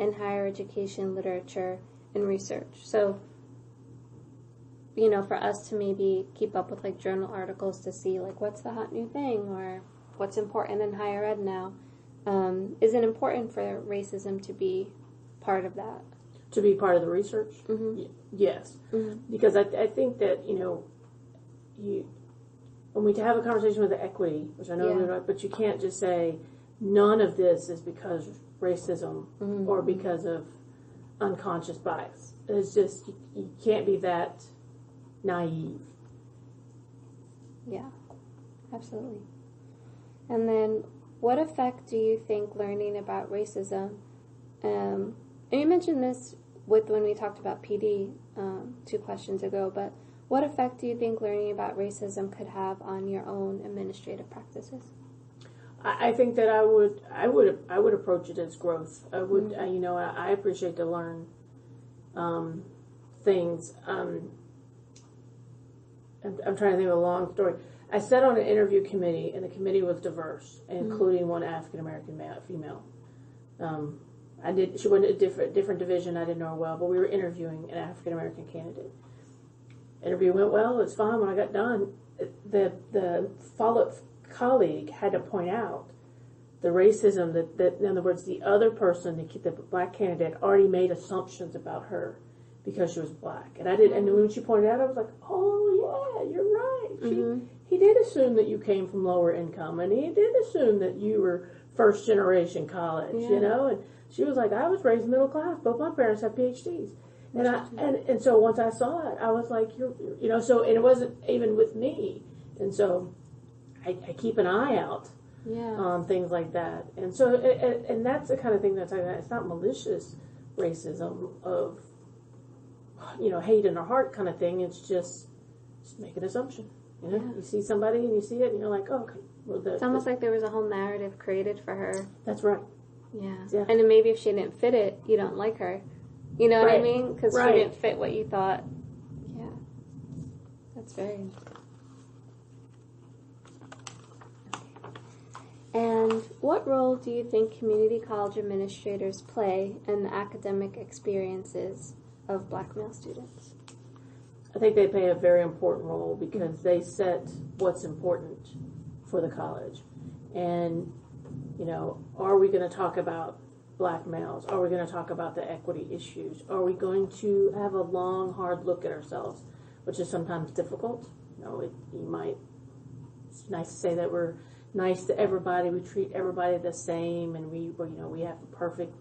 in higher education literature and research. So, you know, for us to maybe keep up with like journal articles to see like what's the hot new thing or what's important in higher ed now, is it important for racism to be part of that? To be part of the research? Mm-hmm. Yes. Mm-hmm. Because I think that, you know, when we have a conversation with the equity, which I know, but you can't just say none of this is because racism or because of unconscious bias. It's just, you can't be that naive. Yeah, absolutely. And then, what effect do you think learning about racism, and you mentioned this with when we talked about PD 2 questions ago, but what effect do you think learning about racism could have on your own administrative practices? I think that I would approach it as growth. I would, you know, I appreciate to learn things. I'm trying to think of a long story. I sat on an interview committee, and the committee was diverse, including one African American female. She went to a different division. I didn't know her well, but we were interviewing an African American candidate. Interview went well. It's fine. When I got done, the follow-up colleague had to point out the racism that in other words, the other person, the black candidate, already made assumptions about her because she was black. And when she pointed out, I was like, oh yeah, you're right. He did assume that you came from lower income, and he did assume that you were first generation college, you know. And she was like, I was raised middle class. Both my parents have PhDs. And so once I saw it, I was like, you know, so, and it wasn't even with me. And so I keep an eye out on things like that. And so, and that's the kind of thing that's like that. It's not malicious racism of, you know, hate in our heart kind of thing. It's just make an assumption. You know, you see somebody and you see it and you're like, oh, okay. Well, it's almost like there was a whole narrative created for her. That's right. Yeah. And then maybe if she didn't fit it, you don't like her. You know what I mean? Because she didn't fit what you thought. Yeah. That's very interesting. And what role do you think community college administrators play in the academic experiences of black male students? I think they play a very important role because they set what's important for the college. And, you know, are we going to talk about black males? Are we going to talk about the equity issues? Are we going to have a long, hard look at ourselves, which is sometimes difficult? You know, it's nice to say that we're nice to everybody, we treat everybody the same, and we have a perfect